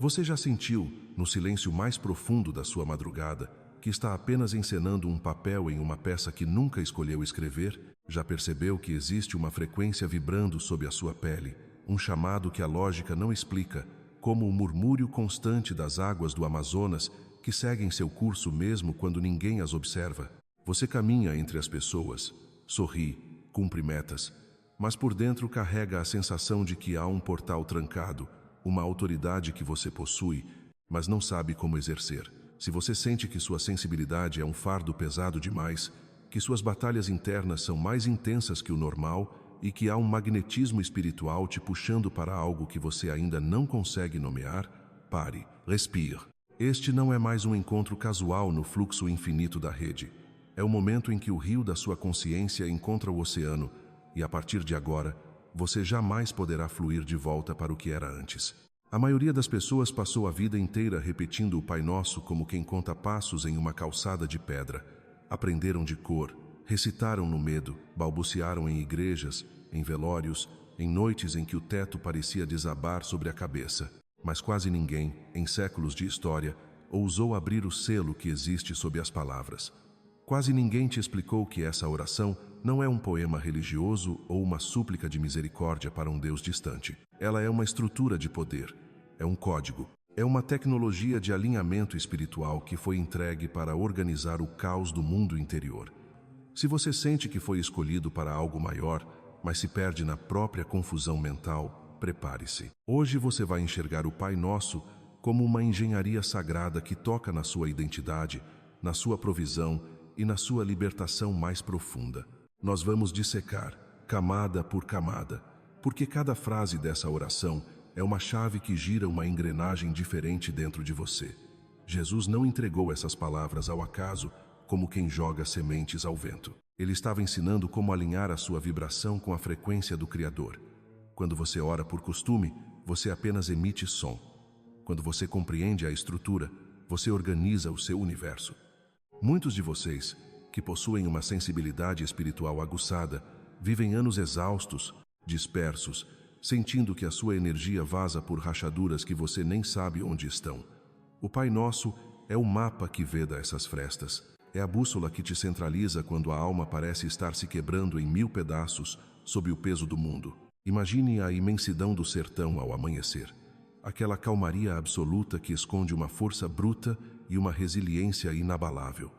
Você já sentiu, no silêncio mais profundo da sua madrugada, que está apenas encenando um papel em uma peça que nunca escolheu escrever? Já percebeu que existe uma frequência vibrando sob a sua pele, um chamado que a lógica não explica, como o murmúrio constante das águas do Amazonas que seguem seu curso mesmo quando ninguém as observa? Você caminha entre as pessoas, sorri, cumpre metas, mas por dentro carrega a sensação de que há um portal trancado, uma autoridade que você possui, mas não sabe como exercer. Se você sente que sua sensibilidade é um fardo pesado demais, que suas batalhas internas são mais intensas que o normal e que há um magnetismo espiritual te puxando para algo que você ainda não consegue nomear, pare, respire. Este não é mais um encontro casual no fluxo infinito da rede. É o momento em que o rio da sua consciência encontra o oceano e, a partir de agora, você jamais poderá fluir de volta para o que era antes. A maioria das pessoas passou a vida inteira repetindo o Pai Nosso como quem conta passos em uma calçada de pedra. Aprenderam de cor, recitaram no medo, balbuciaram em igrejas, em velórios, em noites em que o teto parecia desabar sobre a cabeça. Mas quase ninguém, em séculos de história, ousou abrir o selo que existe sob as palavras. Quase ninguém te explicou que essa oração não é um poema religioso ou uma súplica de misericórdia para um Deus distante. Ela é uma estrutura de poder, é um código, é uma tecnologia de alinhamento espiritual que foi entregue para organizar o caos do mundo interior. Se você sente que foi escolhido para algo maior, mas se perde na própria confusão mental, prepare-se. Hoje você vai enxergar o Pai Nosso como uma engenharia sagrada que toca na sua identidade, na sua provisão e na sua libertação mais profunda. Nós vamos dissecar, camada por camada, porque cada frase dessa oração é uma chave que gira uma engrenagem diferente dentro de você. Jesus não entregou essas palavras ao acaso, como quem joga sementes ao vento. Ele estava ensinando como alinhar a sua vibração com a frequência do Criador. Quando você ora por costume, você apenas emite som. Quando você compreende a estrutura, você organiza o seu universo. Muitos de vocês, que possuem uma sensibilidade espiritual aguçada, vivem anos exaustos, dispersos, sentindo que a sua energia vaza por rachaduras que você nem sabe onde estão. O Pai Nosso é o mapa que veda essas frestas. É a bússola que te centraliza quando a alma parece estar se quebrando em 1000 pedaços sob o peso do mundo. Imagine a imensidão do sertão ao amanhecer. Aquela calmaria absoluta que esconde uma força bruta e uma resiliência inabalável.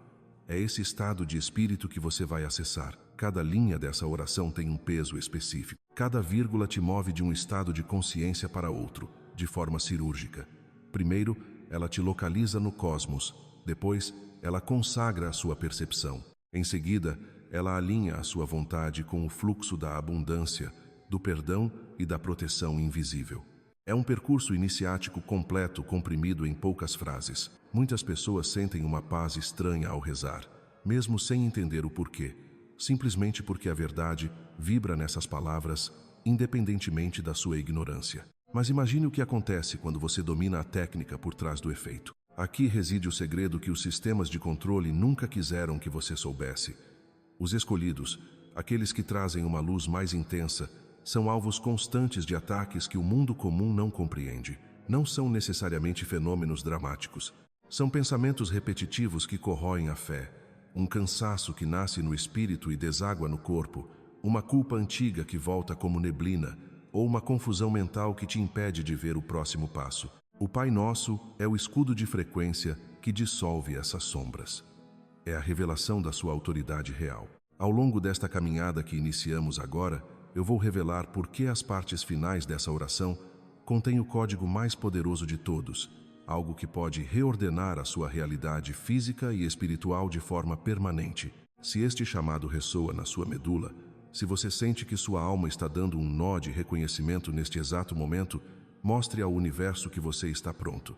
É esse estado de espírito que você vai acessar. Cada linha dessa oração tem um peso específico. Cada vírgula te move de um estado de consciência para outro, de forma cirúrgica. Primeiro, ela te localiza no cosmos. Depois, ela consagra a sua percepção. Em seguida, ela alinha a sua vontade com o fluxo da abundância, do perdão e da proteção invisível. É um percurso iniciático completo comprimido em poucas frases. Muitas pessoas sentem uma paz estranha ao rezar, mesmo sem entender o porquê, simplesmente porque a verdade vibra nessas palavras, independentemente da sua ignorância. Mas imagine o que acontece quando você domina a técnica por trás do efeito. Aqui reside o segredo que os sistemas de controle nunca quiseram que você soubesse. Os escolhidos, aqueles que trazem uma luz mais intensa, são alvos constantes de ataques que o mundo comum não compreende. Não são necessariamente fenômenos dramáticos. São pensamentos repetitivos que corroem a fé, um cansaço que nasce no espírito e deságua no corpo, uma culpa antiga que volta como neblina, ou uma confusão mental que te impede de ver o próximo passo. O Pai Nosso é o escudo de frequência que dissolve essas sombras. É a revelação da sua autoridade real. Ao longo desta caminhada que iniciamos agora, eu vou revelar por que as partes finais dessa oração contêm o código mais poderoso de todos, algo que pode reordenar a sua realidade física e espiritual de forma permanente. Se este chamado ressoa na sua medula, se você sente que sua alma está dando um nó de reconhecimento neste exato momento, mostre ao universo que você está pronto.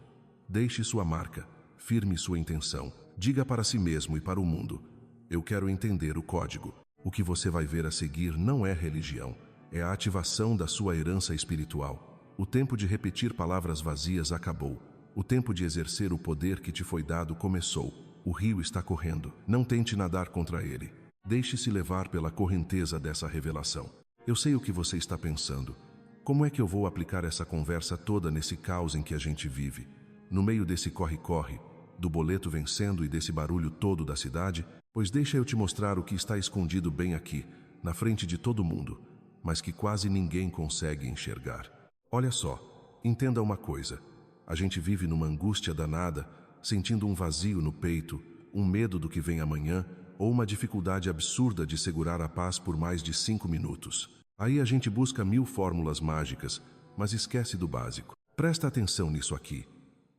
Deixe sua marca, firme sua intenção. Diga para si mesmo e para o mundo: eu quero entender o código. O que você vai ver a seguir não é religião, é a ativação da sua herança espiritual. O tempo de repetir palavras vazias acabou. O tempo de exercer o poder que te foi dado começou. O rio está correndo. Não tente nadar contra ele. Deixe-se levar pela correnteza dessa revelação. Eu sei o que você está pensando. Como é que eu vou aplicar essa conversa toda nesse caos em que a gente vive? No meio desse corre-corre, do boleto vencendo e desse barulho todo da cidade? Pois deixa eu te mostrar o que está escondido bem aqui, na frente de todo mundo, mas que quase ninguém consegue enxergar. Olha só, entenda uma coisa. A gente vive numa angústia danada, sentindo um vazio no peito, um medo do que vem amanhã, ou uma dificuldade absurda de segurar a paz por mais de 5 minutos. Aí a gente busca 1000 fórmulas mágicas, mas esquece do básico. Presta atenção nisso aqui.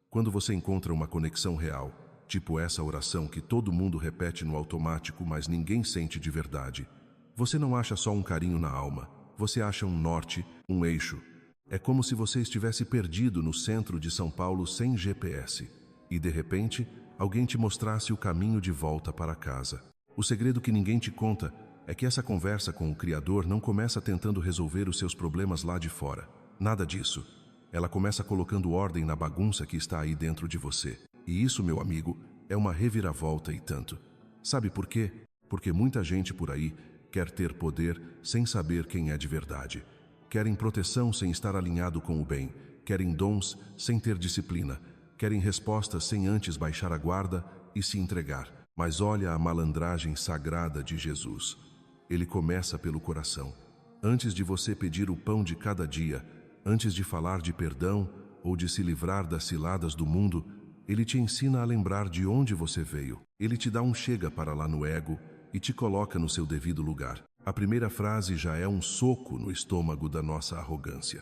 Quando você encontra uma conexão real, tipo essa oração que todo mundo repete no automático, mas ninguém sente de verdade, você não acha só um carinho na alma, você acha um norte, um eixo. É como se você estivesse perdido no centro de São Paulo sem GPS, e de repente, alguém te mostrasse o caminho de volta para casa. O segredo que ninguém te conta é que essa conversa com o Criador não começa tentando resolver os seus problemas lá de fora. Nada disso. Ela começa colocando ordem na bagunça que está aí dentro de você. E isso, meu amigo, é uma reviravolta e tanto. Sabe por quê? Porque muita gente por aí quer ter poder sem saber quem é de verdade. Querem proteção sem estar alinhado com o bem. Querem dons sem ter disciplina. Querem respostas sem antes baixar a guarda e se entregar. Mas olha a malandragem sagrada de Jesus. Ele começa pelo coração. Antes de você pedir o pão de cada dia, antes de falar de perdão ou de se livrar das ciladas do mundo, ele te ensina a lembrar de onde você veio. Ele te dá um chega para lá no ego e te coloca no seu devido lugar. A primeira frase já é um soco no estômago da nossa arrogância.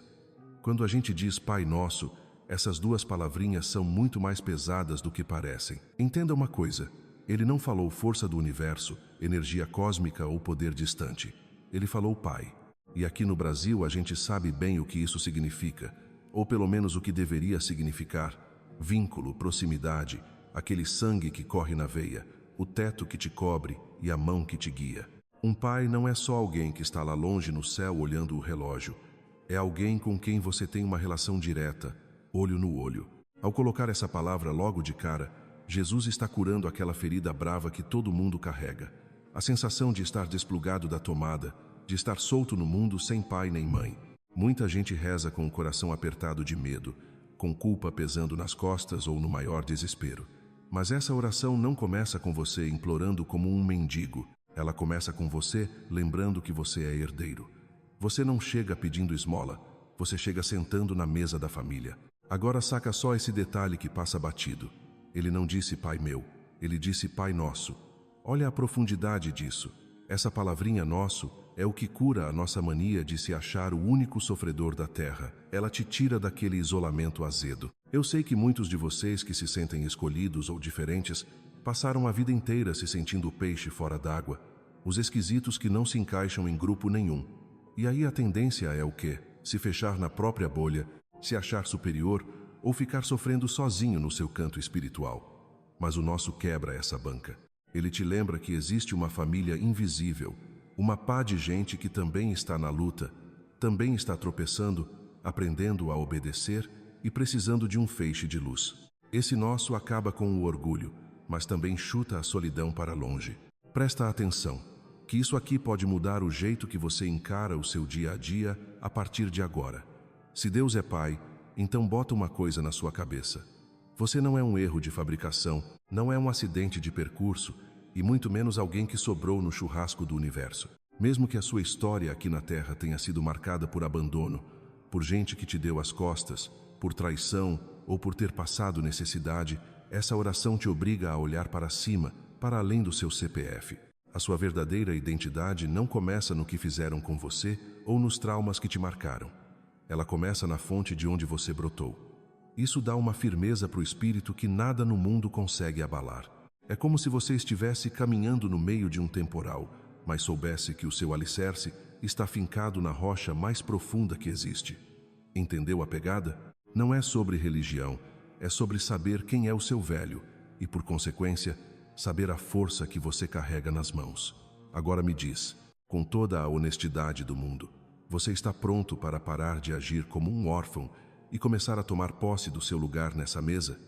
Quando a gente diz Pai Nosso, essas duas palavrinhas são muito mais pesadas do que parecem. Entenda uma coisa, ele não falou força do universo, energia cósmica ou poder distante. Ele falou Pai. E aqui no Brasil a gente sabe bem o que isso significa, ou pelo menos o que deveria significar. Vínculo, proximidade, aquele sangue que corre na veia, o teto que te cobre e a mão que te guia. Um pai não é só alguém que está lá longe no céu olhando o relógio. É alguém com quem você tem uma relação direta, olho no olho. Ao colocar essa palavra logo de cara, Jesus está curando aquela ferida brava que todo mundo carrega. A sensação de estar desplugado da tomada, de estar solto no mundo sem pai nem mãe. Muita gente reza com o coração apertado de medo, com culpa pesando nas costas ou no maior desespero. Mas essa oração não começa com você implorando como um mendigo. Ela começa com você lembrando que você é herdeiro. Você não chega pedindo esmola, você chega sentando na mesa da família. Agora saca só esse detalhe que passa batido. Ele não disse Pai meu, ele disse Pai Nosso. Olha a profundidade disso. Essa palavrinha nosso é o que cura a nossa mania de se achar o único sofredor da terra. Ela te tira daquele isolamento azedo. Eu sei que muitos de vocês que se sentem escolhidos ou diferentes passaram a vida inteira se sentindo peixe fora d'água, os esquisitos que não se encaixam em grupo nenhum. E aí a tendência é o quê? Se fechar na própria bolha, se achar superior ou ficar sofrendo sozinho no seu canto espiritual. Mas o nosso quebra essa banca. Ele te lembra que existe uma família invisível, uma pá de gente que também está na luta, também está tropeçando, aprendendo a obedecer e precisando de um feixe de luz. Esse nosso acaba com o orgulho, mas também chuta a solidão para longe. Presta atenção, que isso aqui pode mudar o jeito que você encara o seu dia a dia a partir de agora. Se Deus é Pai, então bota uma coisa na sua cabeça. Você não é um erro de fabricação, não é um acidente de percurso, e muito menos alguém que sobrou no churrasco do universo. Mesmo que a sua história aqui na Terra tenha sido marcada por abandono, por gente que te deu as costas, por traição ou por ter passado necessidade, essa oração te obriga a olhar para cima, para além do seu CPF. A sua verdadeira identidade não começa no que fizeram com você ou nos traumas que te marcaram. Ela começa na fonte de onde você brotou. Isso dá uma firmeza para o espírito que nada no mundo consegue abalar. É como se você estivesse caminhando no meio de um temporal, mas soubesse que o seu alicerce está fincado na rocha mais profunda que existe. Entendeu a pegada? Não é sobre religião, é sobre saber quem é o seu velho e, por consequência, saber a força que você carrega nas mãos. Agora me diz, com toda a honestidade do mundo, você está pronto para parar de agir como um órfão e começar a tomar posse do seu lugar nessa mesa?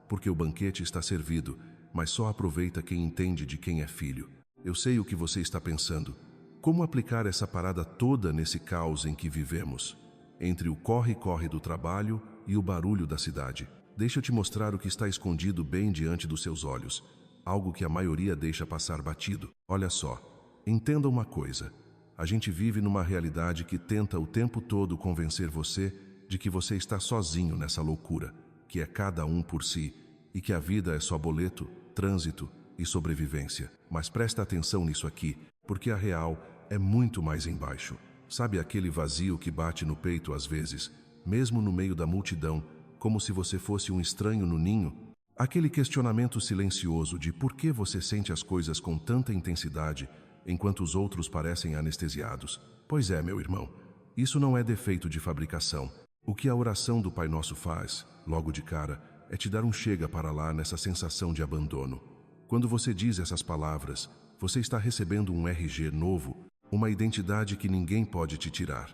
Porque o banquete está servido, mas só aproveita quem entende de quem é filho. Eu sei o que você está pensando. Como aplicar essa parada toda nesse caos em que vivemos? entre o corre-corre do trabalho e o barulho da cidade. Deixa eu te mostrar o que está escondido bem diante dos seus olhos, algo que a maioria deixa passar batido. Olha só, entenda uma coisa. A gente vive numa realidade que tenta o tempo todo convencer você de que você está sozinho nessa loucura, que é cada um por si, e que a vida é só boleto, trânsito e sobrevivência. Mas presta atenção nisso aqui, porque a real é muito mais embaixo. Sabe aquele vazio que bate no peito às vezes, mesmo no meio da multidão, como se você fosse um estranho no ninho? Aquele questionamento silencioso de por que você sente as coisas com tanta intensidade, enquanto os outros parecem anestesiados. Pois é, meu irmão, isso não é defeito de fabricação. O que a oração do Pai Nosso faz, logo de cara, é te dar um chega para lá nessa sensação de abandono. Quando você diz essas palavras, você está recebendo um RG novo, uma identidade que ninguém pode te tirar.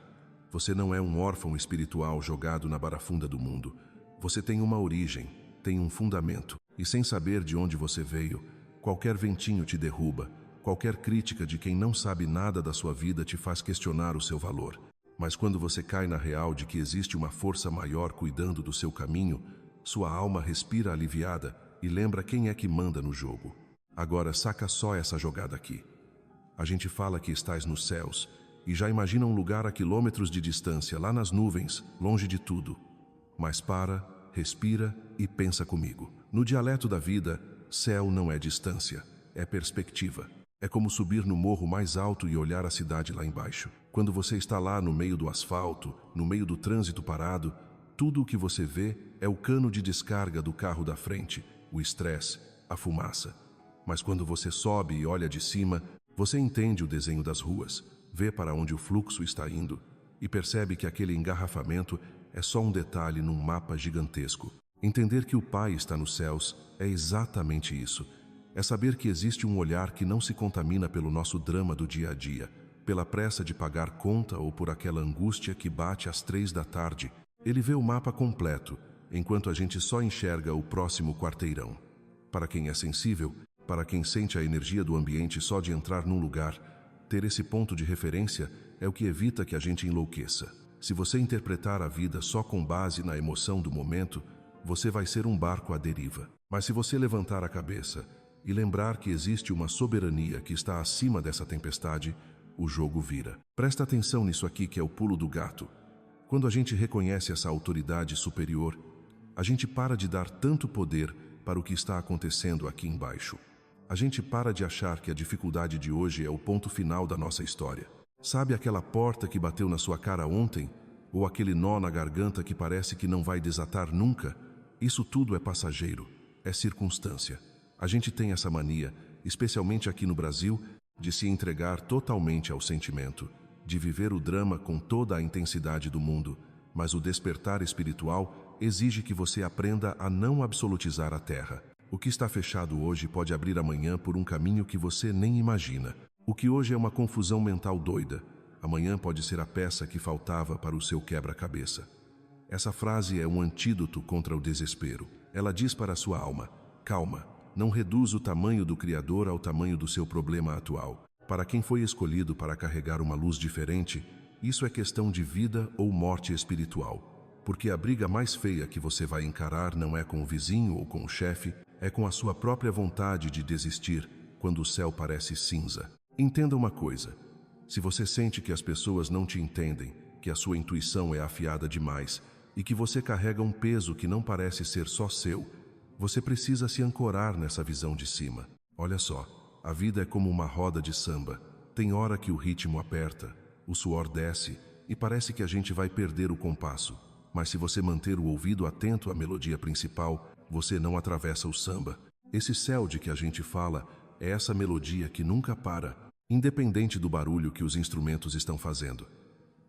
Você não é um órfão espiritual jogado na barafunda do mundo. Você tem uma origem, tem um fundamento, e sem saber de onde você veio, qualquer ventinho te derruba, qualquer crítica de quem não sabe nada da sua vida te faz questionar o seu valor. Mas quando você cai na real de que existe uma força maior cuidando do seu caminho, sua alma respira aliviada e lembra quem é que manda no jogo. Agora saca só essa jogada aqui. A gente fala que estás nos céus e já imagina um lugar a quilômetros de distância, lá nas nuvens, longe de tudo. Mas para, respira e pensa comigo. No dialeto da vida, céu não é distância, é perspectiva. É como subir no morro mais alto e olhar a cidade lá embaixo. Quando você está lá no meio do asfalto, no meio do trânsito parado, tudo o que você vê é o cano de descarga do carro da frente, o estresse, a fumaça. Mas quando você sobe e olha de cima, você entende o desenho das ruas, vê para onde o fluxo está indo e percebe que aquele engarrafamento é só um detalhe num mapa gigantesco. Entender que o Pai está nos céus é exatamente isso. É saber que existe um olhar que não se contamina pelo nosso drama do dia a dia, pela pressa de pagar conta ou por aquela angústia que bate às 3 da tarde. Ele vê o mapa completo, enquanto a gente só enxerga o próximo quarteirão. Para quem é sensível, para quem sente a energia do ambiente só de entrar num lugar, ter esse ponto de referência é o que evita que a gente enlouqueça. Se você interpretar a vida só com base na emoção do momento, você vai ser um barco à deriva. Mas se você levantar a cabeça e lembrar que existe uma soberania que está acima dessa tempestade, o jogo vira. Presta atenção nisso aqui que é o pulo do gato. Quando a gente reconhece essa autoridade superior, a gente para de dar tanto poder para o que está acontecendo aqui embaixo. A gente para de achar que a dificuldade de hoje é o ponto final da nossa história. Sabe aquela porta que bateu na sua cara ontem? Ou aquele nó na garganta que parece que não vai desatar nunca? Isso tudo é passageiro, é circunstância. A gente tem essa mania, especialmente aqui no Brasil, de se entregar totalmente ao sentimento, de viver o drama com toda a intensidade do mundo, mas o despertar espiritual exige que você aprenda a não absolutizar a terra. O que está fechado hoje pode abrir amanhã por um caminho que você nem imagina. O que hoje é uma confusão mental doida, amanhã pode ser a peça que faltava para o seu quebra-cabeça. Essa frase é um antídoto contra o desespero. Ela diz para a sua alma: calma, não reduza o tamanho do Criador ao tamanho do seu problema atual. Para quem foi escolhido para carregar uma luz diferente, isso é questão de vida ou morte espiritual. Porque a briga mais feia que você vai encarar não é com o vizinho ou com o chefe, é com a sua própria vontade de desistir quando o céu parece cinza. Entenda uma coisa: se você sente que as pessoas não te entendem, que a sua intuição é afiada demais e que você carrega um peso que não parece ser só seu, você precisa se ancorar nessa visão de cima. Olha só, a vida é como uma roda de samba. Tem hora que o ritmo aperta, o suor desce e parece que a gente vai perder o compasso. Mas se você manter o ouvido atento à melodia principal, você não atravessa o samba. Esse céu de que a gente fala é essa melodia que nunca para, independente do barulho que os instrumentos estão fazendo.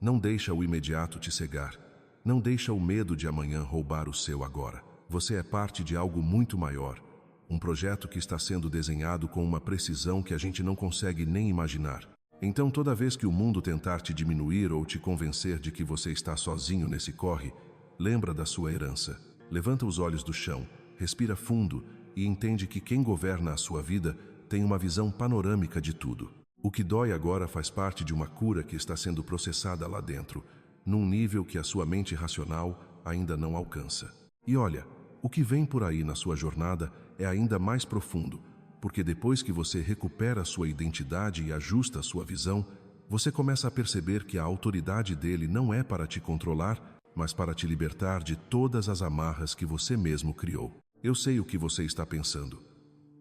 Não deixa o imediato te cegar. Não deixa o medo de amanhã roubar o seu agora. Você é parte de algo muito maior, um projeto que está sendo desenhado com uma precisão que a gente não consegue nem imaginar. Então, toda vez que o mundo tentar te diminuir ou te convencer de que você está sozinho nesse corre, lembra da sua herança. Levanta os olhos do chão, respira fundo e entende que quem governa a sua vida tem uma visão panorâmica de tudo. O que dói agora faz parte de uma cura que está sendo processada lá dentro. num nível que a sua mente racional ainda não alcança. E olha, o que vem por aí na sua jornada é ainda mais profundo, porque depois que você recupera sua identidade e ajusta a sua visão, você começa a perceber que a autoridade dele não é para te controlar, mas para te libertar de todas as amarras que você mesmo criou. Eu sei o que você está pensando.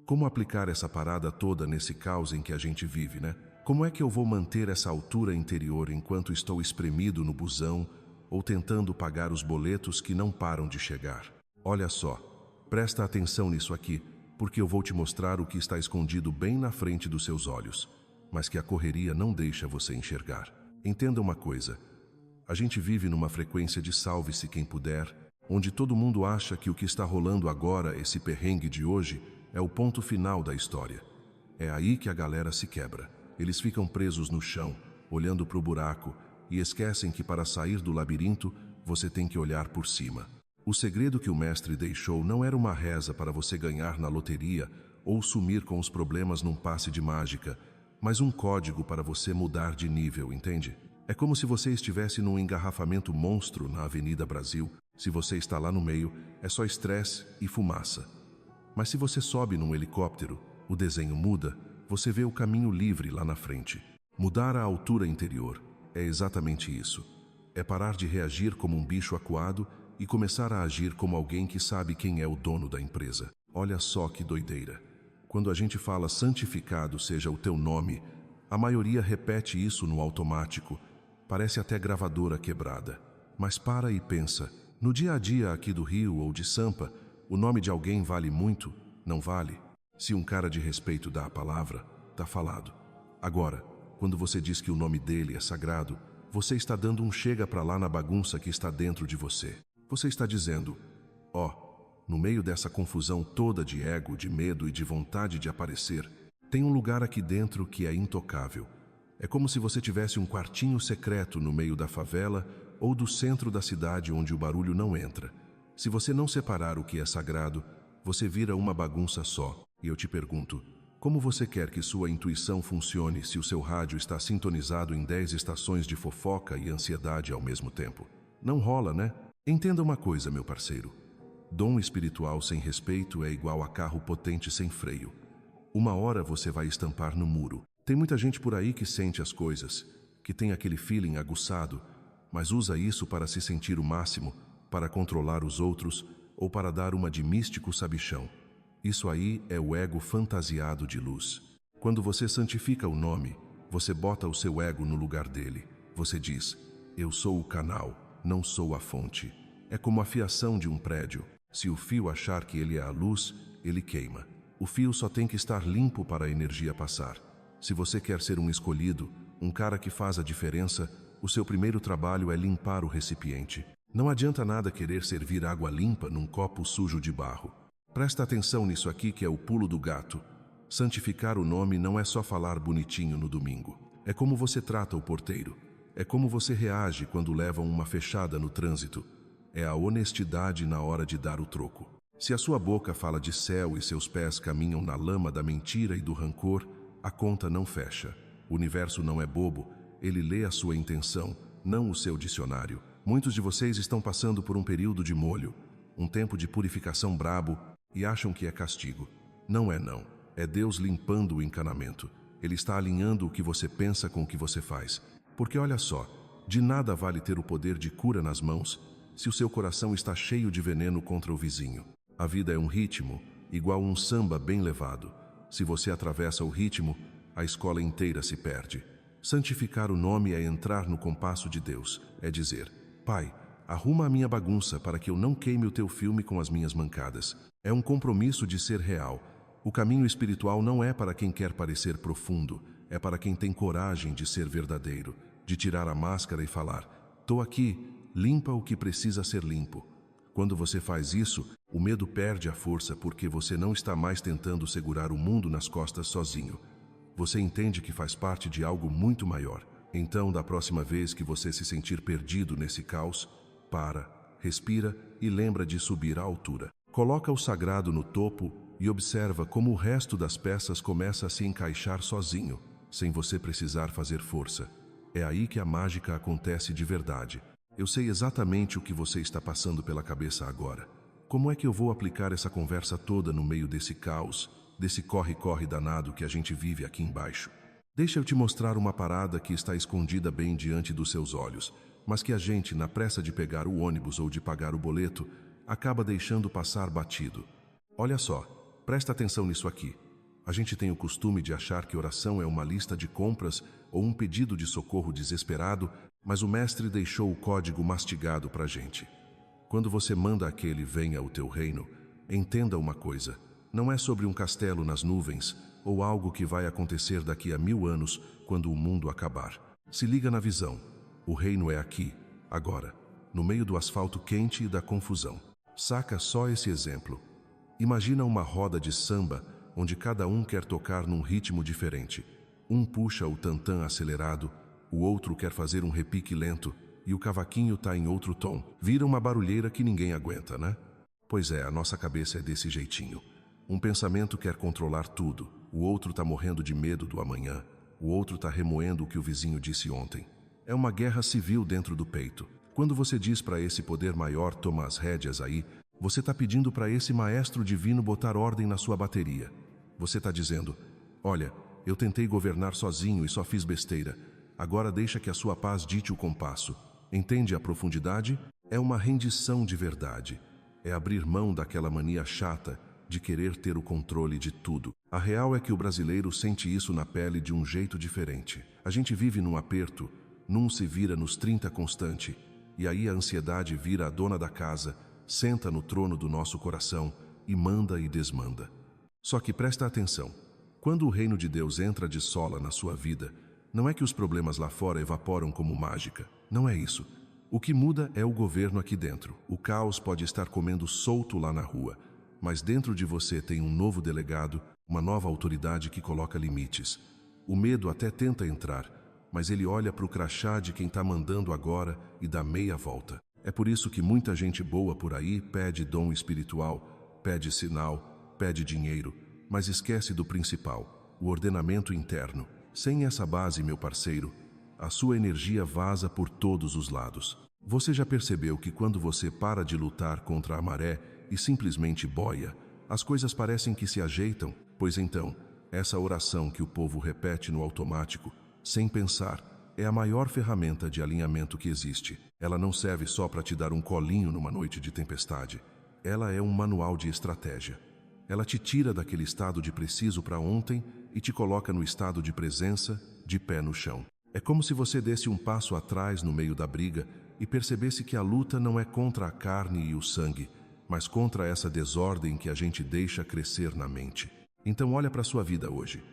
Como aplicar essa parada toda nesse caos em que a gente vive, né? Como é que eu vou manter essa altura interior enquanto estou espremido no busão ou tentando pagar os boletos que não param de chegar? Olha só, presta atenção nisso aqui, porque eu vou te mostrar o que está escondido bem na frente dos seus olhos, mas que a correria não deixa você enxergar. Entenda uma coisa, a gente vive numa frequência de salve-se quem puder, onde todo mundo acha que o que está rolando agora, esse perrengue de hoje, é o ponto final da história. É aí que a galera se quebra. Eles ficam presos no chão, olhando para o buraco, e esquecem que para sair do labirinto, você tem que olhar por cima. O segredo que o mestre deixou não era uma reza para você ganhar na loteria ou sumir com os problemas num passe de mágica, mas um código para você mudar de nível, entende? É como se você estivesse num engarrafamento monstro na Avenida Brasil. Se você está lá no meio, é só estresse e fumaça. Mas se você sobe num helicóptero, o desenho muda, você vê o caminho livre lá na frente. Mudar a altura interior é exatamente isso. É parar de reagir como um bicho acuado e começar a agir como alguém que sabe quem é o dono da empresa. Olha só que doideira. Quando a gente fala santificado seja o teu nome, a maioria repete isso no automático. Parece até gravadora quebrada. Mas para e pensa. No dia a dia aqui do Rio ou de Sampa, o nome de alguém vale muito? Não vale? Se um cara de respeito dá a palavra, tá falado. Agora, quando você diz que o nome dele é sagrado, você está dando um chega pra lá na bagunça que está dentro de você. Você está dizendo, no meio dessa confusão toda de ego, de medo e de vontade de aparecer, tem um lugar aqui dentro que é intocável. É como se você tivesse um quartinho secreto no meio da favela ou do centro da cidade onde o barulho não entra. Se você não separar o que é sagrado, você vira uma bagunça só. E eu te pergunto, como você quer que sua intuição funcione se o seu rádio está sintonizado em 10 estações de fofoca e ansiedade ao mesmo tempo? Não rola, né? Entenda uma coisa, meu parceiro. Dom espiritual sem respeito é igual a carro potente sem freio. Uma hora você vai estampar no muro. Tem muita gente por aí que sente as coisas, que tem aquele feeling aguçado, mas usa isso para se sentir o máximo, para controlar os outros ou para dar uma de místico sabichão. Isso aí é o ego fantasiado de luz. Quando você santifica o nome, você bota o seu ego no lugar dele. Você diz, eu sou o canal, não sou a fonte. É como a fiação de um prédio. Se o fio achar que ele é a luz, ele queima. O fio só tem que estar limpo para a energia passar. Se você quer ser um escolhido, um cara que faz a diferença, o seu primeiro trabalho é limpar o recipiente. Não adianta nada querer servir água limpa num copo sujo de barro. Presta atenção nisso aqui que é o pulo do gato. Santificar o nome não é só falar bonitinho no domingo. É como você trata o porteiro. É como você reage quando levam uma fechada no trânsito. É a honestidade na hora de dar o troco. Se a sua boca fala de céu e seus pés caminham na lama da mentira e do rancor, a conta não fecha. O universo não é bobo, ele lê a sua intenção, não o seu dicionário. Muitos de vocês estão passando por um período de molho, um tempo de purificação brabo e acham que é castigo. Não é não, é Deus limpando o encanamento. Ele está alinhando o que você pensa com o que você faz. Porque olha só, de nada vale ter o poder de cura nas mãos se o seu coração está cheio de veneno contra o vizinho. A vida é um ritmo, igual um samba bem levado. Se você atravessa o ritmo, a escola inteira se perde. Santificar o nome é entrar no compasso de Deus, é dizer, Pai, arruma a minha bagunça para que eu não queime o teu filme com as minhas mancadas. É um compromisso de ser real. O caminho espiritual não é para quem quer parecer profundo, é para quem tem coragem de ser verdadeiro, de tirar a máscara e falar, tô aqui, limpa o que precisa ser limpo. Quando você faz isso, o medo perde a força porque você não está mais tentando segurar o mundo nas costas sozinho. Você entende que faz parte de algo muito maior. Então, da próxima vez que você se sentir perdido nesse caos, para, respira e lembra de subir à altura. Coloca o sagrado no topo e observa como o resto das peças começa a se encaixar sozinho, sem você precisar fazer força. É aí que a mágica acontece de verdade. Eu sei exatamente o que você está passando pela cabeça agora. Como é que eu vou aplicar essa conversa toda no meio desse caos, desse corre-corre danado que a gente vive aqui embaixo? Deixa eu te mostrar uma parada que está escondida bem diante dos seus olhos, mas que a gente, na pressa de pegar o ônibus ou de pagar o boleto, acaba deixando passar batido. Olha só, presta atenção nisso aqui. A gente tem o costume de achar que oração é uma lista de compras ou um pedido de socorro desesperado, mas o mestre deixou o código mastigado para a gente. Quando você manda aquele venha o teu reino, entenda uma coisa, não é sobre um castelo nas nuvens ou algo que vai acontecer daqui a 1000 anos quando o mundo acabar. Se liga na visão. O reino é aqui, agora, no meio do asfalto quente e da confusão. Saca só esse exemplo. Imagina uma roda de samba onde cada um quer tocar num ritmo diferente. Um puxa o tantã acelerado, o outro quer fazer um repique lento e o cavaquinho tá em outro tom. Vira uma barulheira que ninguém aguenta, né? Pois é, a nossa cabeça é desse jeitinho. Um pensamento quer controlar tudo, o outro tá morrendo de medo do amanhã, o outro tá remoendo o que o vizinho disse ontem. É uma guerra civil dentro do peito. Quando você diz para esse poder maior tomar as rédeas aí, você está pedindo para esse maestro divino botar ordem na sua bateria. Você está dizendo, olha, eu tentei governar sozinho e só fiz besteira. Agora deixa que a sua paz dite o compasso. Entende a profundidade? É uma rendição de verdade. É abrir mão daquela mania chata de querer ter o controle de tudo. A real é que o brasileiro sente isso na pele de um jeito diferente. A gente vive num aperto, num se vira nos 30 constante, e aí a ansiedade vira a dona da casa, senta no trono do nosso coração e manda e desmanda. Só que presta atenção, quando o reino de Deus entra de sola na sua vida, não é que os problemas lá fora evaporam como mágica, não é isso. O que muda é o governo aqui dentro. O caos pode estar comendo solto lá na rua, mas dentro de você tem um novo delegado, uma nova autoridade que coloca limites. O medo até tenta entrar, mas ele olha para o crachá de quem está mandando agora e dá meia volta. É por isso que muita gente boa por aí pede dom espiritual, pede sinal, pede dinheiro, mas esquece do principal, o ordenamento interno. Sem essa base, meu parceiro, a sua energia vaza por todos os lados. Você já percebeu que quando você para de lutar contra a maré e simplesmente boia, as coisas parecem que se ajeitam? Pois então, essa oração que o povo repete no automático, sem pensar, é a maior ferramenta de alinhamento que existe. Ela não serve só para te dar um colinho numa noite de tempestade. Ela é um manual de estratégia. Ela te tira daquele estado de preciso para ontem e te coloca no estado de presença, de pé no chão. É como se você desse um passo atrás no meio da briga e percebesse que a luta não é contra a carne e o sangue, mas contra essa desordem que a gente deixa crescer na mente. Então olha para a sua vida hoje.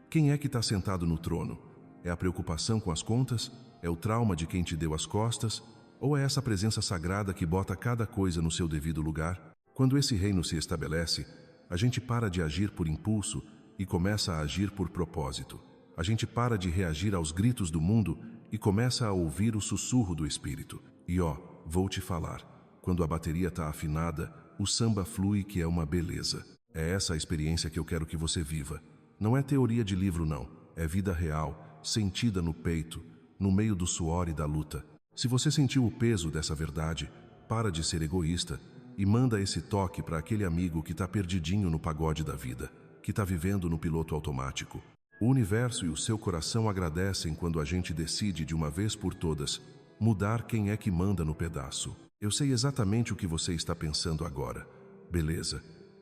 Quem é que está sentado no trono? É a preocupação com as contas? É o trauma de quem te deu as costas? Ou é essa presença sagrada que bota cada coisa no seu devido lugar? Quando esse reino se estabelece, a gente para de agir por impulso e começa a agir por propósito. A gente para de reagir aos gritos do mundo e começa a ouvir o sussurro do espírito. E vou te falar, quando a bateria está afinada, o samba flui, que é uma beleza. É essa a experiência que eu quero que você viva. Não é teoria de livro não, é vida real, sentida no peito, no meio do suor e da luta. Se você sentiu o peso dessa verdade, para de ser egoísta e manda esse toque para aquele amigo que está perdidinho no pagode da vida, que está vivendo no piloto automático. O universo e o seu coração agradecem quando a gente decide de uma vez por todas mudar quem é que manda no pedaço. Eu sei exatamente o que você está pensando agora. Beleza,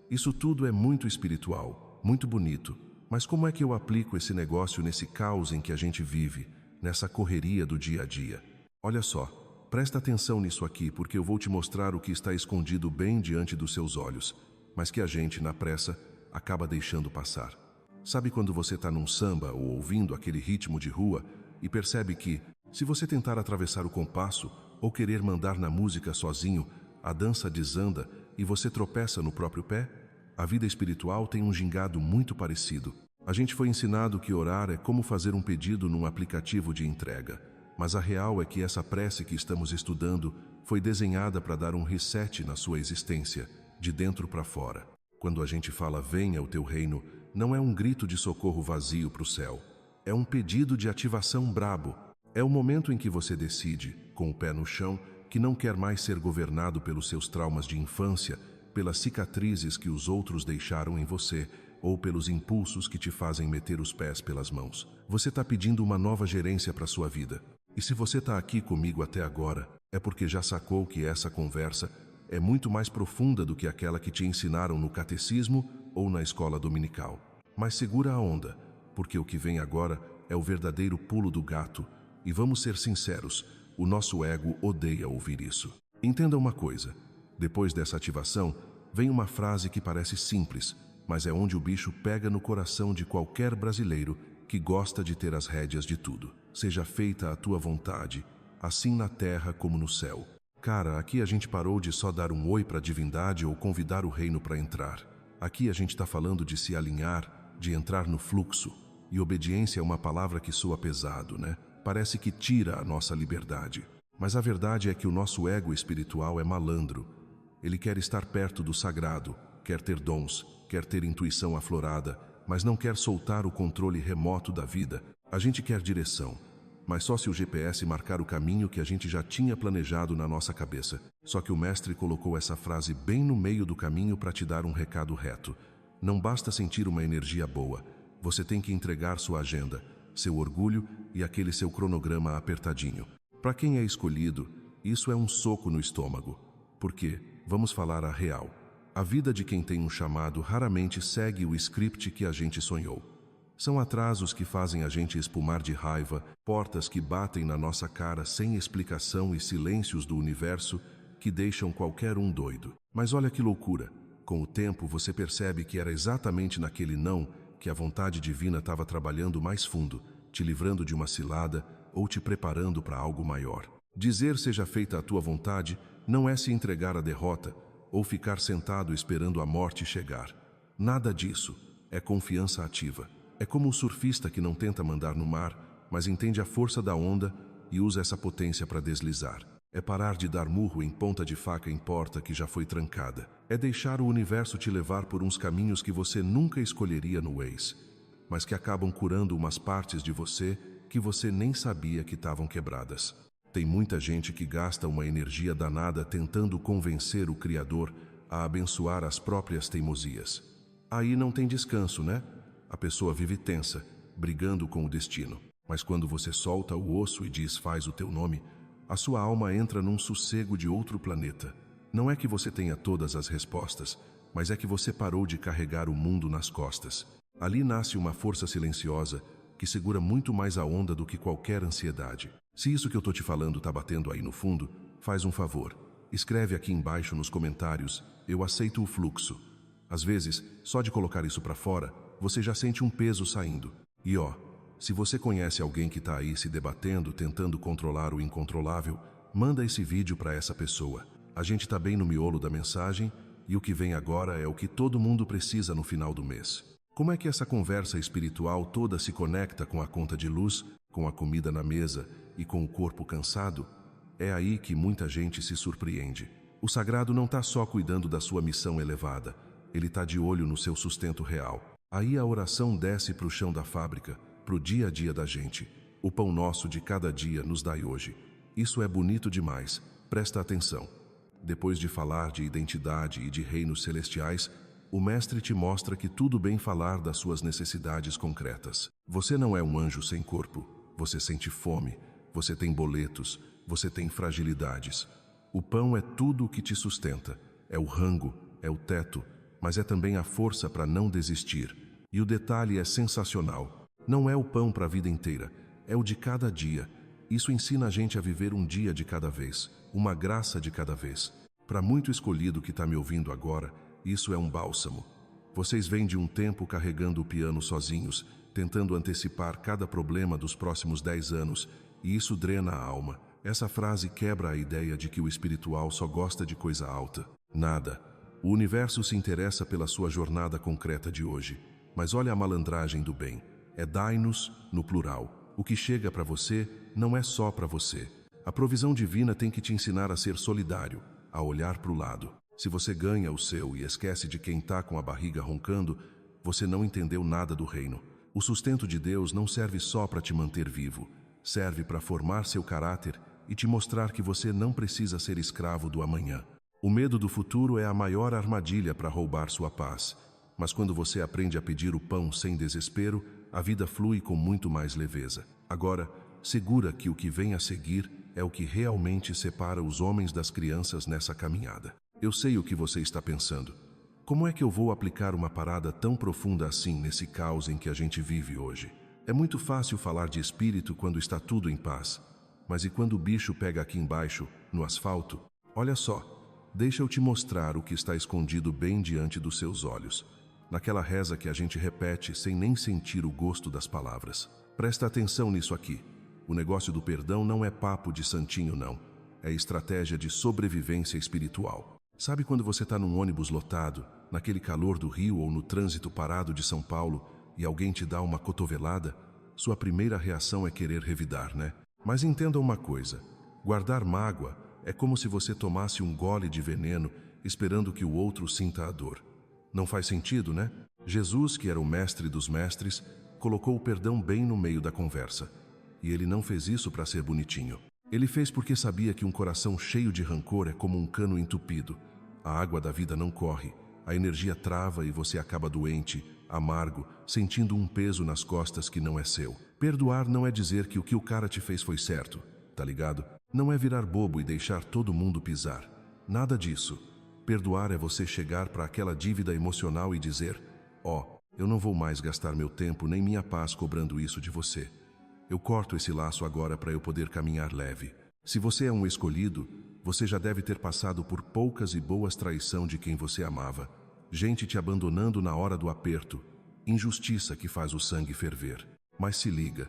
isso tudo é muito espiritual, muito bonito, mas como é que eu aplico esse negócio nesse caos em que a gente vive, nessa correria do dia a dia? Olha só, presta atenção nisso aqui porque eu vou te mostrar o que está escondido bem diante dos seus olhos, mas que a gente, na pressa, acaba deixando passar. Sabe quando você está num samba ou ouvindo aquele ritmo de rua e percebe que, se você tentar atravessar o compasso ou querer mandar na música sozinho, a dança desanda e você tropeça no próprio pé? A vida espiritual tem um gingado muito parecido. A gente foi ensinado que orar é como fazer um pedido num aplicativo de entrega, mas a real é que essa prece que estamos estudando foi desenhada para dar um reset na sua existência, de dentro para fora. Quando a gente fala venha o teu reino, não é um grito de socorro vazio para o céu. É um pedido de ativação brabo. É o momento em que você decide, com o pé no chão, que não quer mais ser governado pelos seus traumas de infância, pelas cicatrizes que os outros deixaram em você, ou pelos impulsos que te fazem meter os pés pelas mãos. Você está pedindo uma nova gerência para sua vida. E se você está aqui comigo até agora, é porque já sacou que essa conversa é muito mais profunda do que aquela que te ensinaram no catecismo ou na escola dominical. Mas segura a onda, porque o que vem agora é o verdadeiro pulo do gato. E vamos ser sinceros, o nosso ego odeia ouvir isso. Entenda uma coisa, depois dessa ativação, vem uma frase que parece simples, mas é onde o bicho pega no coração de qualquer brasileiro que gosta de ter as rédeas de tudo. Seja feita a tua vontade, assim na terra como no céu. Cara, aqui a gente parou de só dar um oi para a divindade ou convidar o reino para entrar. Aqui a gente está falando de se alinhar, de entrar no fluxo. E obediência é uma palavra que soa pesado, né? Parece que tira a nossa liberdade. Mas a verdade é que o nosso ego espiritual é malandro. Ele quer estar perto do sagrado, quer ter dons, quer ter intuição aflorada, mas não quer soltar o controle remoto da vida. A gente quer direção, mas só se o GPS marcar o caminho que a gente já tinha planejado na nossa cabeça. Só que o mestre colocou essa frase bem no meio do caminho para te dar um recado reto. Não basta sentir uma energia boa, você tem que entregar sua agenda, seu orgulho e aquele seu cronograma apertadinho. Para quem é escolhido, isso é um soco no estômago. Porque, vamos falar a real, a vida de quem tem um chamado raramente segue o script que a gente sonhou. São atrasos que fazem a gente espumar de raiva, portas que batem na nossa cara sem explicação e silêncios do universo que deixam qualquer um doido. Mas olha que loucura, com o tempo você percebe que era exatamente naquele não que a vontade divina estava trabalhando mais fundo, te livrando de uma cilada ou te preparando para algo maior. Dizer seja feita a tua vontade não é se entregar à derrota ou ficar sentado esperando a morte chegar. Nada disso, é confiança ativa. É como o surfista que não tenta mandar no mar, mas entende a força da onda e usa essa potência para deslizar. É parar de dar murro em ponta de faca em porta que já foi trancada. É deixar o universo te levar por uns caminhos que você nunca escolheria no Waze, mas que acabam curando umas partes de você que você nem sabia que estavam quebradas. Tem muita gente que gasta uma energia danada tentando convencer o Criador a abençoar as próprias teimosias. Aí não tem descanso, né? A pessoa vive tensa, brigando com o destino. Mas quando você solta o osso e diz faz o teu nome, a sua alma entra num sossego de outro planeta. Não é que você tenha todas as respostas, mas é que você parou de carregar o mundo nas costas. Ali nasce uma força silenciosa que segura muito mais a onda do que qualquer ansiedade. Se isso que eu tô te falando tá batendo aí no fundo, faz um favor. Escreve aqui embaixo nos comentários, eu aceito o fluxo. Às vezes, só de colocar isso para fora, você já sente um peso saindo. E se você conhece alguém que tá aí se debatendo, tentando controlar o incontrolável, manda esse vídeo para essa pessoa. A gente tá bem no miolo da mensagem e o que vem agora é o que todo mundo precisa no final do mês. Como é que essa conversa espiritual toda se conecta com a conta de luz, com a comida na mesa e com o corpo cansado? É aí que muita gente se surpreende. O sagrado não está só cuidando da sua missão elevada, ele está de olho no seu sustento real. Aí a oração desce para o chão da fábrica, para o dia a dia da gente. O pão nosso de cada dia nos dai hoje. Isso é bonito demais, presta atenção. Depois de falar de identidade e de reinos celestiais, o mestre te mostra que tudo bem falar das suas necessidades concretas. Você não é um anjo sem corpo, você sente fome, você tem boletos, você tem fragilidades. O pão é tudo o que te sustenta, é o rango, é o teto, mas é também a força para não desistir. E o detalhe é sensacional. Não é o pão para a vida inteira, é o de cada dia. Isso ensina a gente a viver um dia de cada vez, uma graça de cada vez. Para muito escolhido que está me ouvindo agora, isso é um bálsamo. Vocês vêm de um tempo carregando o piano sozinhos, tentando antecipar cada problema dos próximos 10 anos, e isso drena a alma. Essa frase quebra a ideia de que o espiritual só gosta de coisa alta. Nada. O universo se interessa pela sua jornada concreta de hoje. Mas olha a malandragem do bem. É dai-nos no plural. O que chega para você não é só para você. A provisão divina tem que te ensinar a ser solidário, a olhar para o lado. Se você ganha o seu e esquece de quem está com a barriga roncando, você não entendeu nada do reino. O sustento de Deus não serve só para te manter vivo. Serve para formar seu caráter e te mostrar que você não precisa ser escravo do amanhã. O medo do futuro é a maior armadilha para roubar sua paz. Mas quando você aprende a pedir o pão sem desespero, a vida flui com muito mais leveza. Agora, segura que o que vem a seguir é o que realmente separa os homens das crianças nessa caminhada. Eu sei o que você está pensando. Como é que eu vou aplicar uma parada tão profunda assim nesse caos em que a gente vive hoje? É muito fácil falar de espírito quando está tudo em paz. Mas e quando o bicho pega aqui embaixo, no asfalto? Olha só. Deixa eu te mostrar o que está escondido bem diante dos seus olhos, naquela reza que a gente repete sem nem sentir o gosto das palavras. Presta atenção nisso aqui. O negócio do perdão não é papo de santinho, não. É estratégia de sobrevivência espiritual. Sabe quando você está num ônibus lotado, naquele calor do Rio ou no trânsito parado de São Paulo, e alguém te dá uma cotovelada? Sua primeira reação é querer revidar, né? Mas entenda uma coisa. Guardar mágoa é como se você tomasse um gole de veneno esperando que o outro sinta a dor. Não faz sentido, né? Jesus, que era o mestre dos mestres, colocou o perdão bem no meio da conversa. E ele não fez isso para ser bonitinho. Ele fez porque sabia que um coração cheio de rancor é como um cano entupido. A água da vida não corre, a energia trava e você acaba doente, amargo, sentindo um peso nas costas que não é seu. Perdoar não é dizer que o cara te fez foi certo, tá ligado? Não é virar bobo e deixar todo mundo pisar. Nada disso. Perdoar é você chegar para aquela dívida emocional e dizer: eu não vou mais gastar meu tempo nem minha paz cobrando isso de você. Eu corto esse laço agora para eu poder caminhar leve. Se você é um escolhido, você já deve ter passado por poucas e boas traição de quem você amava. Gente te abandonando na hora do aperto. Injustiça que faz o sangue ferver. Mas se liga,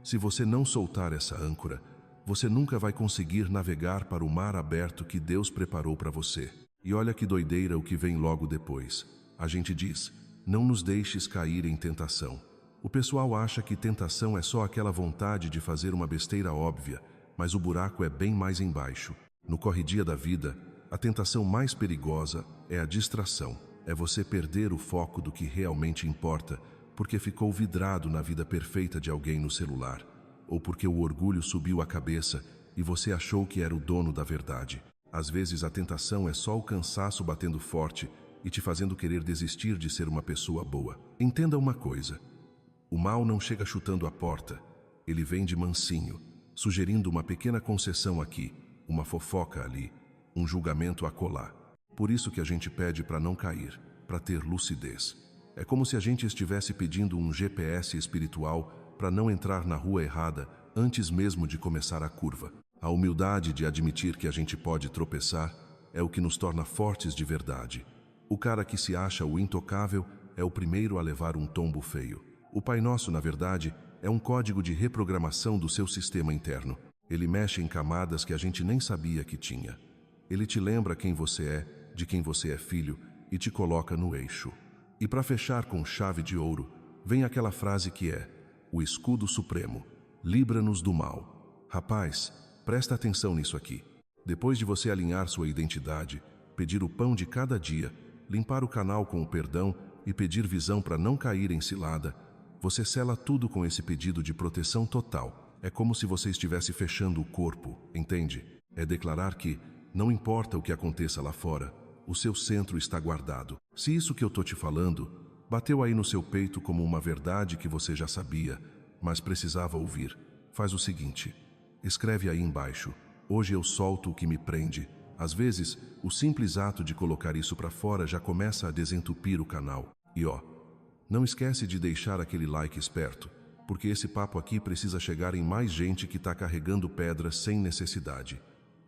se você não soltar essa âncora, você nunca vai conseguir navegar para o mar aberto que Deus preparou para você. E olha que doideira o que vem logo depois. A gente diz: não nos deixes cair em tentação. O pessoal acha que tentação é só aquela vontade de fazer uma besteira óbvia, mas o buraco é bem mais embaixo. No corre-dia da vida, a tentação mais perigosa é a distração. É você perder o foco do que realmente importa, porque ficou vidrado na vida perfeita de alguém no celular. Ou porque o orgulho subiu a cabeça e você achou que era o dono da verdade. Às vezes a tentação é só o cansaço batendo forte e te fazendo querer desistir de ser uma pessoa boa. Entenda uma coisa: o mal não chega chutando a porta, ele vem de mansinho, sugerindo uma pequena concessão aqui, uma fofoca ali, um julgamento acolá. Por isso que a gente pede para não cair, para ter lucidez. É como se a gente estivesse pedindo um GPS espiritual para não entrar na rua errada antes mesmo de começar a curva. A humildade de admitir que a gente pode tropeçar é o que nos torna fortes de verdade. O cara que se acha o intocável é o primeiro a levar um tombo feio. O Pai Nosso, na verdade, é um código de reprogramação do seu sistema interno. Ele mexe em camadas que a gente nem sabia que tinha. Ele te lembra quem você é, de quem você é filho, e te coloca no eixo. E para fechar com chave de ouro, vem aquela frase que é: o escudo supremo, livra-nos do mal. Rapaz, presta atenção nisso aqui. Depois de você alinhar sua identidade, pedir o pão de cada dia, limpar o canal com o perdão e pedir visão para não cair em cilada, você sela tudo com esse pedido de proteção total. É como se você estivesse fechando o corpo, entende? É declarar que, não importa o que aconteça lá fora, o seu centro está guardado. Se isso que eu tô te falando bateu aí no seu peito como uma verdade que você já sabia, mas precisava ouvir, faz o seguinte: escreve aí embaixo: hoje eu solto o que me prende. Às vezes, o simples ato de colocar isso para fora já começa a desentupir o canal. E não esquece de deixar aquele like esperto, porque esse papo aqui precisa chegar em mais gente que está carregando pedras sem necessidade.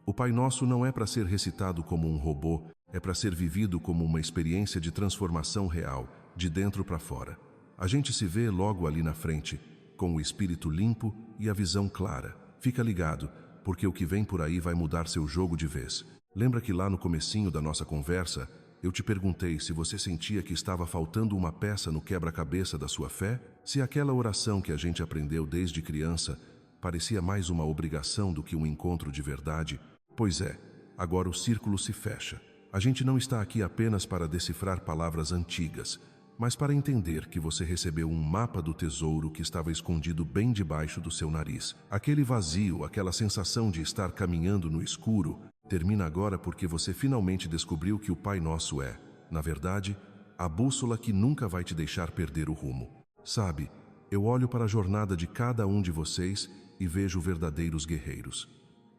O Pai Nosso não é para ser recitado como um robô, é para ser vivido como uma experiência de transformação real, de dentro para fora. A gente se vê logo ali na frente, com o espírito limpo e a visão clara. Fica ligado, porque o que vem por aí vai mudar seu jogo de vez. Lembra que lá no comecinho da nossa conversa, eu te perguntei se você sentia que estava faltando uma peça no quebra-cabeça da sua fé? Se aquela oração que a gente aprendeu desde criança parecia mais uma obrigação do que um encontro de verdade? Pois é, agora o círculo se fecha. A gente não está aqui apenas para decifrar palavras antigas. mas para entender que você recebeu um mapa do tesouro que estava escondido bem debaixo do seu nariz. Aquele vazio, aquela sensação de estar caminhando no escuro, termina agora porque você finalmente descobriu que o Pai Nosso é, na verdade, a bússola que nunca vai te deixar perder o rumo. Sabe, eu olho para a jornada de cada um de vocês e vejo verdadeiros guerreiros.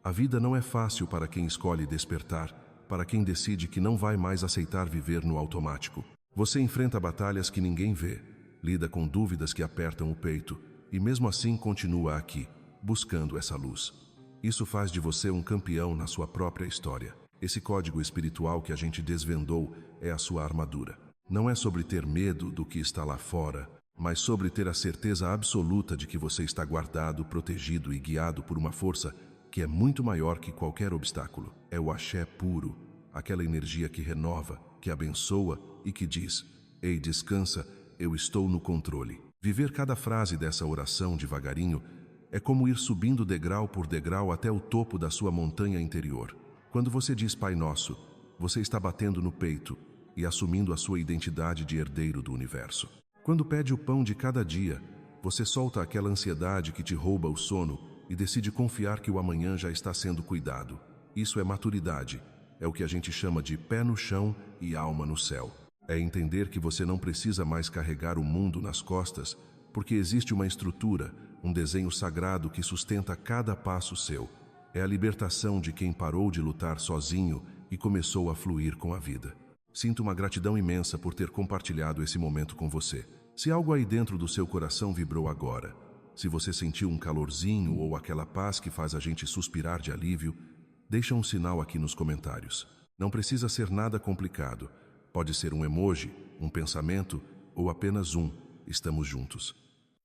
A vida não é fácil para quem escolhe despertar, para quem decide que não vai mais aceitar viver no automático. Você enfrenta batalhas que ninguém vê, lida com dúvidas que apertam o peito e mesmo assim continua aqui, buscando essa luz. Isso faz de você um campeão na sua própria história. Esse código espiritual que a gente desvendou é a sua armadura. Não é sobre ter medo do que está lá fora, mas sobre ter a certeza absoluta de que você está guardado, protegido e guiado por uma força que é muito maior que qualquer obstáculo. É o axé puro, aquela energia que renova, que abençoa e que diz: ei, descansa, eu estou no controle. Viver cada frase dessa oração devagarinho é como ir subindo degrau por degrau até o topo da sua montanha interior. Quando você diz Pai Nosso, você está batendo no peito e assumindo a sua identidade de herdeiro do universo. Quando pede o pão de cada dia, você solta aquela ansiedade que te rouba o sono e decide confiar que o amanhã já está sendo cuidado. Isso é maturidade. É o que a gente chama de pé no chão e alma no céu. É entender que você não precisa mais carregar o mundo nas costas, porque existe uma estrutura, um desenho sagrado que sustenta cada passo seu. É a libertação de quem parou de lutar sozinho e começou a fluir com a vida. Sinto uma gratidão imensa por ter compartilhado esse momento com você. Se algo aí dentro do seu coração vibrou agora, se você sentiu um calorzinho ou aquela paz que faz a gente suspirar de alívio, deixa um sinal aqui nos comentários. Não precisa ser nada complicado. Pode ser um emoji, um pensamento ou apenas um "estamos juntos".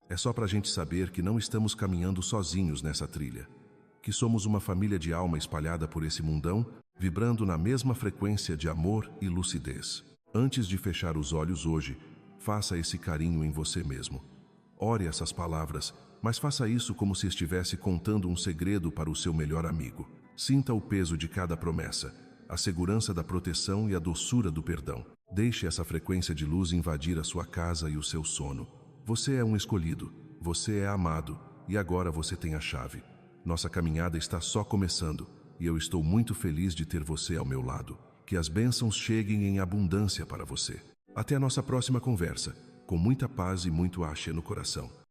É só para a gente saber que não estamos caminhando sozinhos nessa trilha, que somos uma família de alma espalhada por esse mundão, vibrando na mesma frequência de amor e lucidez. Antes de fechar os olhos hoje, faça esse carinho em você mesmo. Ore essas palavras, mas faça isso como se estivesse contando um segredo para o seu melhor amigo. Sinta o peso de cada promessa, a segurança da proteção e a doçura do perdão. Deixe essa frequência de luz invadir a sua casa e o seu sono. Você é um escolhido, você é amado e agora você tem a chave. Nossa caminhada está só começando e eu estou muito feliz de ter você ao meu lado. Que as bênçãos cheguem em abundância para você. Até a nossa próxima conversa, com muita paz e muito axé no coração.